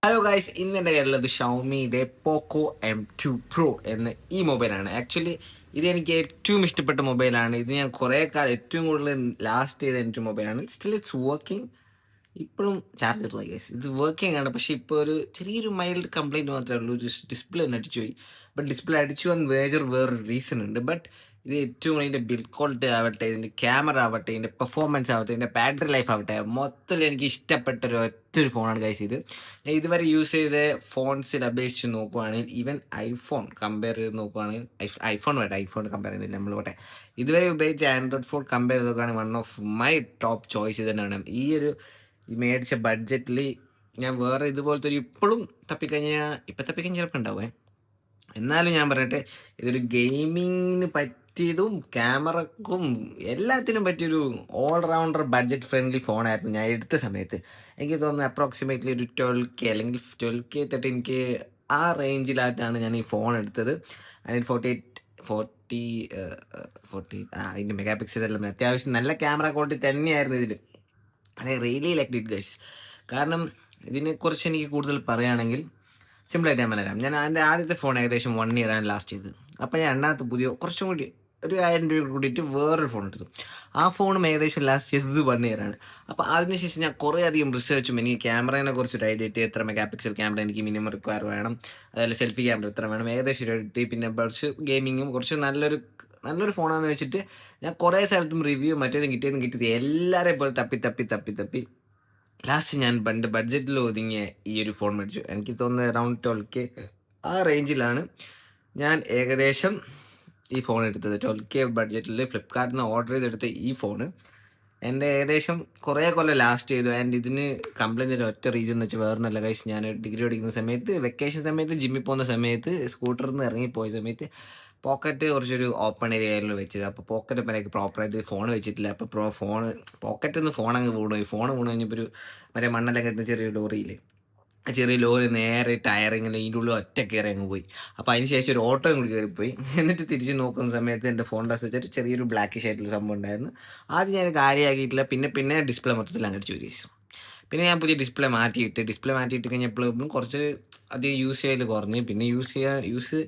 Hello guys, ഇന്ന് എൻ്റെ കയ്യിലുള്ളത് ഷൗമിയുടെ പോക്കോ M2 Pro എന്ന ഈ മൊബൈലാണ്. ആക്ച്വലി ഇത് എനിക്ക് ഏറ്റവും ഇഷ്ടപ്പെട്ട മൊബൈലാണ്. ഇത് ഞാൻ കുറേ കാലം ഏറ്റവും കൂടുതൽ ലാസ്റ്റ് ചെയ്ത എൻ്റെ മൊബൈലാണ്. Still it's working. ഇപ്പോഴും ചാർജ് ഇട്ടില്ല ഗൈസ്. ഇത് വർക്കിംഗ് ആണ്, പക്ഷേ ഇപ്പോൾ ഒരു ചെറിയൊരു മൈൽഡ് കംപ്ലൈൻറ്റ് മാത്രമേ ഉള്ളൂ. ഒരു ഡിസ്പ്ലേ ഒന്ന് അടിച്ചു പോയി. ബട്ട് ഡിസ്പ്ലേ അടിച്ചു വന്ന് വേറൊരു റീസൺ ഉണ്ട്. ബട്ട് ഇത് ഏറ്റവും ഇതിൻ്റെ ബിൽഡ് ക്വാളിറ്റി ആവട്ടെ, ഇതിൻ്റെ ക്യാമറ ആവട്ടെ, ഇതിൻ്റെ പെർഫോമൻസ് ആവട്ടെ, ഇതിൻ്റെ ബാറ്ററി ലൈഫ് ആവട്ടെ, മൊത്തത്തിൽ എനിക്ക് ഇഷ്ടപ്പെട്ട ഒറ്റൊരു ഫോണാണ് ഗൈസ് ഇത്. ഞാൻ ഇതുവരെ യൂസ് ചെയ്ത ഫോൺസിൽ അപേക്ഷിച്ച് നോക്കുവാണെങ്കിൽ, ഈവൻ ഐഫോൺ കമ്പയർ ചെയ്ത് നോക്കുവാണെങ്കിൽ, ഐഫോൺ കമ്പയർ ചെയ്യുന്നില്ല നമ്മൾ പോട്ടെ, ഇതുവരെ ഉപയോഗിച്ച ആൻഡ്രോയിഡ് ഫോൺ കമ്പയർ ചെയ്ത് നോക്കുകയാണെങ്കിൽ one of my top choice തന്നെയാണ്. ഈ മേടിച്ച ബഡ്ജറ്റിൽ ഞാൻ വേറെ ഇതുപോലത്തെ ഇപ്പോഴും തപ്പിക്കഴിഞ്ഞാൽ ചിലപ്പോൾ ഉണ്ടാവേ. എന്നാലും ഞാൻ പറയട്ടെ, ഇതൊരു ഗെയിമിങ്ങിന് പറ്റിയതും ക്യാമറക്കും എല്ലാത്തിനും പറ്റിയൊരു ഓൾറൗണ്ടർ ബഡ്ജറ്റ് ഫ്രണ്ട്ലി ഫോണായിരുന്നു ഞാൻ എടുത്ത സമയത്ത്. എനിക്ക് തോന്നുന്നു അപ്രോക്സിമേറ്റ്ലി ഒരു 12K അല്ലെങ്കിൽ 12K 13K ആ റേഞ്ചിലായിട്ടാണ് ഞാൻ ഈ ഫോൺ എടുത്തത്. അതിന് 40 അതിൻ്റെ മെഗാ പിക്സൽ എല്ലാം അത്യാവശ്യം നല്ല ക്യാമറ ക്വാളിറ്റി തന്നെയായിരുന്നു ഇതിൽ. I really like it guys. കാരണം ഇതിനെക്കുറിച്ച് എനിക്ക് കൂടുതൽ പറയുകയാണെങ്കിൽ സിമ്പിളായിട്ട് ഞാൻ പറയാം. ഞാൻ എൻ്റെ ആദ്യത്തെ ഫോൺ ഏകദേശം 1 ഇയർ ആണ് ലാസ്റ്റ് ചെയ്തത്. അപ്പോൾ ഞാൻ രണ്ടാമത്തെ കുറച്ചും കൂടി ഒരു 1000 രൂപ കൂടിയിട്ട് വേറൊരു ഫോൺ എടുത്തു. ആ ഫോണും ഏകദേശം ലാസ്റ്റ് ചെയ്തത് 1 ഇയർ ആണ്. അപ്പോൾ അതിനുശേഷം ഞാൻ കുറേ അധികം റിസർച്ചും എനിക്ക് ക്യാമറയെ കുറിച്ചൊരു ഐഡിയ ഇട്ട്, എത്ര മെഗാ പിക്സൽ ക്യാമറ എനിക്ക് മിനിമം റിക്വയർ വേണം, അതുപോലെ സെൽഫി ക്യാമറ എത്ര വേണം, ഏകദേശം ഒരു എഡിറ്റ്, പിന്നെ കുറച്ച് ഗെയിമിങ്ങും കുറച്ച് നല്ലൊരു ഫോണാണെന്ന് വെച്ചിട്ട് ഞാൻ കുറേ സ്ഥലത്തും റിവ്യൂ കിട്ടിയത് എല്ലാവരെയും പോലെ തപ്പി ലാസ്റ്റ് ഞാൻ ബഡ്ജറ്റിൽ ഒതുങ്ങിയ ഈ ഒരു ഫോൺ മേടിച്ചു. എനിക്ക് തോന്നുന്നത് അറൗണ്ട് 12K ആ റേഞ്ചിലാണ് ഞാൻ ഏകദേശം ഈ ഫോൺ എടുത്തത്. 12K ബഡ്ജറ്റിൽ ഫ്ലിപ്കാർട്ടിൽ നിന്ന് ഓർഡർ ചെയ്തെടുത്ത ഈ ഫോണ് എൻ്റെ ഏകദേശം കുറേ കൊല്ലം ലാസ്റ്റ് ചെയ്തു. ആൻഡ് ഇതിന് കംപ്ലൈൻറ്റ് ഒറ്റ റീസൺ എന്ന് വെച്ചാൽ വേറെ നല്ല കഴിച്ച് ഞാൻ ഡിഗ്രി പഠിക്കുന്ന സമയത്ത്, വെക്കേഷൻ സമയത്ത്, ജിമ്മിൽ പോകുന്ന സമയത്ത്, സ്കൂട്ടറിൽ നിന്ന് ഇറങ്ങിപ്പോയ സമയത്ത് പോക്കറ്റ് കുറച്ചൊരു ഓപ്പൺ ഏരിയയിൽ വെച്ചത്. അപ്പോൾ പോക്കറ്റ് എനിക്ക് പ്രോപ്പറായിട്ട് ഫോൺ വെച്ചിട്ടില്ല. അപ്പോൾ പോക്കറ്റിൽ നിന്ന് ഫോൺ അങ്ങ് വീണു കഴിഞ്ഞപ്പോൾ മറ്റേ മണ്ണെല്ലാം കെട്ടുന്ന ചെറിയ ലോറി നേരെ ടയർ ഇങ്ങനെ ഇതിൻ്റെ ഉള്ളിൽ ഒറ്റ കയറി അങ്ങ് പോയി. അപ്പോൾ അതിന് ശേഷം ഒരു ഓട്ടോയും കൂടി കയറിപ്പോയി. എന്നിട്ട് തിരിച്ച് നോക്കുന്ന സമയത്ത് എൻ്റെ ഫോൺ ടച്ച് വെച്ചിട്ട് ചെറിയൊരു ബ്ലാക്കിഷ് ആയിട്ടുള്ള സംഭവം ഉണ്ടായിരുന്നു. ആദ്യം ഞാൻ കാര്യമാക്കിയിട്ടില്ല. പിന്നെ ഡിസ്പ്ലേ മൊത്തത്തിൽ അങ്ങോട്ട് ചോദിച്ചു. പിന്നെ ഞാൻ പുതിയ ഡിസ്പ്ലേ മാറ്റിയിട്ട് കഴിഞ്ഞപ്പോഴും കുറച്ച് അധികം യൂസ് ചെയ്യൽ കുറഞ്ഞ്. പിന്നെ യൂസ്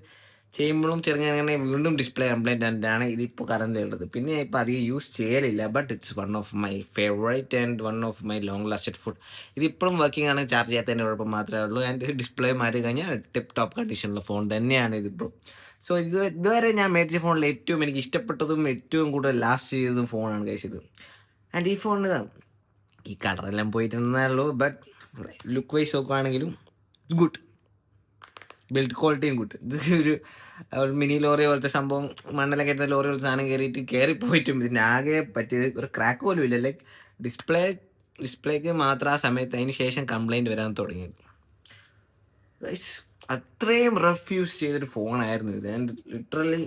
ചെയ്യുമ്പോഴും ചെറുങ്ങനെ വീണ്ടും ഡിസ്പ്ലേ കംപ്ലൈൻറ്റ് ആണ് ഇതിപ്പോൾ കറണ്ട് ഉള്ളത്. പിന്നെ ഇപ്പോൾ അധികം യൂസ് ചെയ്യലില്ല. But it's one of my favourite and one of my long lasted food. ഇതിപ്പോഴും വർക്കിംഗ് ആണ്, ചാർജ് ചെയ്യാത്തതിൻ്റെ കുഴപ്പം മാത്രമേ ഉള്ളൂ. ആൻഡ് ഡിസ്പ്ലേ മാറ്റി കഴിഞ്ഞാൽ ടിപ്പ് ടോപ്പ് കണ്ടീഷനുള്ള ഫോൺ തന്നെയാണ് ഇതിപ്പോൾ. സോ ഇതുവരെ ഞാൻ മേടിച്ച ഫോണിൽ ഏറ്റവും എനിക്ക് ഇഷ്ടപ്പെട്ടതും ഏറ്റവും കൂടുതൽ ലാസ്റ്റ് ചെയ്തതും ഫോണാണ് കഴിച്ചത്. ആൻഡ് ഈ ഫോണിന് ഈ കളറെല്ലാം പോയിട്ടുണ്ടെന്നേ ഉള്ളൂ. ബട്ട് ലുക്ക് വൈസ് നോക്കുകയാണെങ്കിലും ഗുഡ്, ബിൽഡ് ക്വാളിറ്റിയും ഗുഡ്. ഇത് ഒരു മിനി ലോറി പോലത്തെ സംഭവം, മണ്ണെല്ലാം കയറ്റുന്ന ലോറി പോലത്തെ സാധനം കയറിപ്പോയിട്ടും ഇതിൻ്റെ ആകെ പറ്റിയത് ഒരു ക്രാക്ക് പോലും ഇല്ല. ലൈക്ക് ഡിസ്പ്ലേക്ക് മാത്രം ആ സമയത്ത് അതിന് ശേഷം കംപ്ലൈൻറ്റ് വരാൻ തുടങ്ങിയത്. അത്രയും റഫ് യൂസ് ചെയ്തൊരു ഫോണായിരുന്നു ഇത്. ആൻഡ് ലിറ്ററലി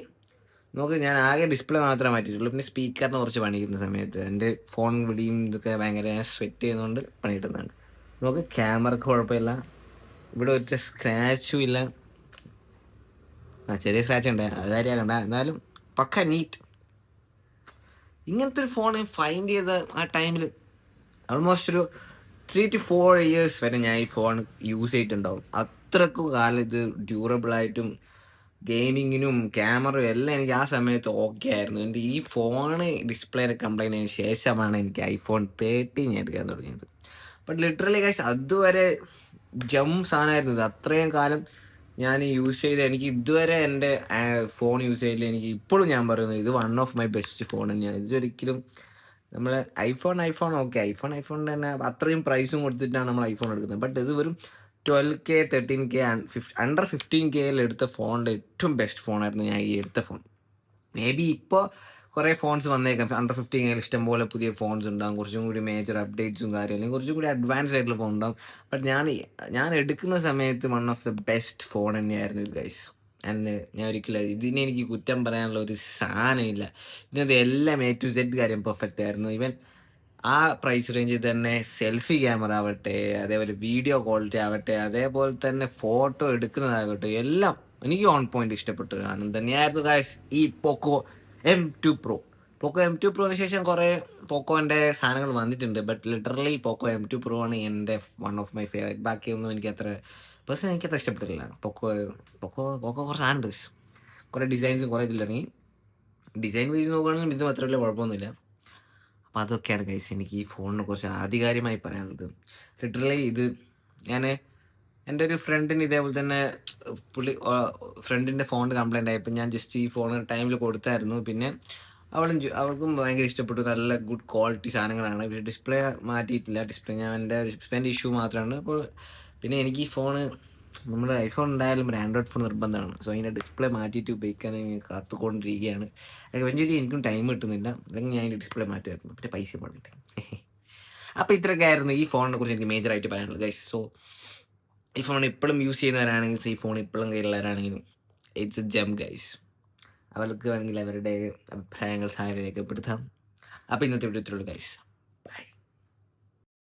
ഞാൻ ആകെ ഡിസ്പ്ലേ മാത്രമേ മാറ്റിയിട്ടുള്ളൂ. പിന്നെ സ്പീക്കറിന് കുറച്ച് പണിക്കുന്ന സമയത്ത് എൻ്റെ ഫോൺ വിടിയും ഇതൊക്കെ ഭയങ്കര സ്വെറ്റ് ചെയ്യുന്നതുകൊണ്ട് പണി കിട്ടുന്നതാണ്. ക്യാമറക്ക് കുഴപ്പമില്ല, ഇവിടെ ഒറ്റ സ്ക്രാച്ചും ഇല്ല. ചെറിയ സ്ക്രാച്ച് ഉണ്ട്, അത് കാര്യമാകണ്ട. എന്നാലും പക്ക നീറ്റ്. ഇങ്ങനത്തെ ഒരു ഫോൺ ഫൈൻഡ് ചെയ്ത ആ ടൈമിൽ ഓൾമോസ്റ്റ് ഒരു 3 to 4 years വരെ ഞാൻ ഈ ഫോൺ യൂസ് ചെയ്തിട്ടുണ്ടാവും. അത്രക്കും കാലം ഇത് ഡ്യൂറബിളായിട്ടും ഗെയിമിങ്ങിനും ക്യാമറയും എല്ലാം എനിക്ക് ആ സമയത്ത് ഓക്കെ ആയിരുന്നു. എൻ്റെ ഈ ഫോണ് ഡിസ്പ്ലേയുടെ കംപ്ലൈൻറ്റ് ആയതിനു ശേഷമാണ് എനിക്ക് iPhone 13 ഞാൻ എടുക്കാൻ തുടങ്ങിയത്. ബട്ട് ലിറ്ററലി ഗൈസ് അതുവരെ സാധനമായിരുന്നു ഇത്. അത്രയും കാലം ഞാൻ യൂസ് ചെയ്ത് എനിക്ക് ഇതുവരെ എൻ്റെ ഫോൺ യൂസ് ചെയ്തില്ല. എനിക്ക് ഇപ്പോഴും ഞാൻ പറയുന്നത് ഇത് one of my best phone തന്നെയാണ്. ഇതൊരിക്കലും നമ്മൾ ഐഫോൺ ഓക്കെ, ഐഫോണിൻ്റെ തന്നെ അത്രയും പ്രൈസും കൊടുത്തിട്ടാണ് നമ്മൾ ഐഫോൺ എടുക്കുന്നത്. ബട്ട് ഇത് വെറും 12K 13K അണ്ടർ 15K എടുത്ത ഫോണിൻ്റെ ഏറ്റവും ബെസ്റ്റ് ഫോണായിരുന്നു ഞാൻ ഈ എടുത്ത ഫോൺ. മേ ബി ഇപ്പോൾ കുറേ ഫോൺസ് വന്നേക്കാം, അണ്ടർ 15K ഇഷ്ടംപോലെ പുതിയ ഫോൺസ് ഉണ്ടാകും, കുറച്ചും കൂടി മേജർ അപ്ഡേറ്റ്സും കാര്യം, അല്ലെങ്കിൽ കുറച്ചും കൂടി അഡ്വാൻസ് ആയിട്ടുള്ള ഫോൺ ഉണ്ടാകും. ബട്ട് ഞാൻ എടുക്കുന്ന സമയത്ത് one of the best phone തന്നെയായിരുന്നു ഇത് ഗൈസ്. ആൻഡ് ഞാൻ ഒരിക്കലും ഇതിനെ എനിക്ക് കുറ്റം പറയാനുള്ള ഒരു സാധനമില്ല. ഇതിനകത്ത് എല്ലാം A to Z കാര്യം പെർഫെക്റ്റ് ആയിരുന്നു. ഈവൻ ആ പ്രൈസ് റേഞ്ചിൽ തന്നെ സെൽഫി ക്യാമറ ആവട്ടെ, അതേപോലെ വീഡിയോ ക്വാളിറ്റി ആവട്ടെ, അതേപോലെ തന്നെ ഫോട്ടോ എടുക്കുന്നതാകട്ടെ, എല്ലാം എനിക്ക് ഓൺ പോയിന്റ് ഇഷ്ടപ്പെട്ട കാരണം തന്നെയായിരുന്നു ഗൈസ് ഈ പോക്കോ M2 Pro. പോക്കോ M2 പ്രോന് ശേഷം കുറേ പോക്കോൻ്റെ സാധനങ്ങൾ വന്നിട്ടുണ്ട്. But literally Poco M2 pro ആണ് എൻ്റെ വൺ ഓഫ് മൈ ഫേവറേറ്റ്. ബാക്കിയൊന്നും എനിക്ക് അത്ര പേഴ്സണലി എനിക്കത്ര ഇഷ്ടപ്പെട്ടില്ല. പോക്കോ കുറച്ച് സാധനമുണ്ട്, കുറേ ഡിസൈൻസും കുറേ ഇതിലിറങ്ങി. ഡിസൈൻ വൈസ് നോക്കുകയാണെങ്കിൽ ഇത് മാത്രമല്ല, കുഴപ്പമൊന്നുമില്ല. അപ്പോൾ അതൊക്കെയാണ് ഗൈസ് എനിക്ക് ഈ ഫോണിനെ കുറിച്ച് ആധികാരികമായി പറയാനുള്ളത്. ലിറ്ററലി ഇത് ഞാൻ എൻ്റെ ഒരു ഫ്രണ്ടിന് ഇതേപോലെ തന്നെ ഫ്രണ്ടിൻ്റെ ഫോൺ കംപ്ലൈൻ്റ് ആയപ്പോൾ ഞാൻ ജസ്റ്റ് ഈ ഫോൺ ടൈമിൽ കൊടുത്തായിരുന്നു. പിന്നെ അവൾക്കും ഭയങ്കര ഇഷ്ടപ്പെട്ടു. നല്ല ഗുഡ് ക്വാളിറ്റി സാധനങ്ങളാണ്. പക്ഷേ ഡിസ്പ്ലേ മാറ്റിയിട്ടില്ല. എൻ്റെ ഡിസ്പ്ലേൻ്റെ ഇഷ്യൂ മാത്രമാണ്. അപ്പോൾ പിന്നെ എനിക്ക് ഈ ഫോണ് നമ്മുടെ ഐഫോൺ ഉണ്ടായാലും ഒരു ആൻഡ്രോയിഡ് ഫോൺ നിർബന്ധമാണ്. സോ അതിൻ്റെ ഡിസ്പ്ലേ മാറ്റിയിട്ട് ഉപയോഗിക്കാൻ കാത്തുകൊണ്ടിരിക്കുകയാണ്. വെഞ്ചരി എനിക്കും ടൈം കിട്ടുന്നില്ല, അല്ലെങ്കിൽ ഞാൻ അതിൻ്റെ ഡിസ്പ്ലേ മാറ്റുമായിരുന്നു. പിന്നെ പൈസ പോകട്ടെ. അപ്പോൾ ഇത്രയൊക്കെ ആയിരുന്നു ഈ ഫോണിനെ കുറിച്ച് എനിക്ക് മേജറായിട്ട് പറയാനുള്ളത് ഗൈസ്. സോ ഈ ഫോൺ ഇപ്പോഴും യൂസ് ചെയ്യുന്നവരാണെങ്കിൽ, ഈ ഫോൺ ഇപ്പോഴും കയ്യിലുള്ളവരാണെങ്കിലും ഇറ്റ്സ് എ ജം ഗൈസ്. അവർക്ക് വേണമെങ്കിൽ അവരുടെ അഭിപ്രായങ്ങൾ താഴെ രേഖപ്പെടുത്താം. അപ്പോൾ ഇന്നത്തെ വീഡിയോ ഇത്രയുള്ളൂ ഗൈസ്.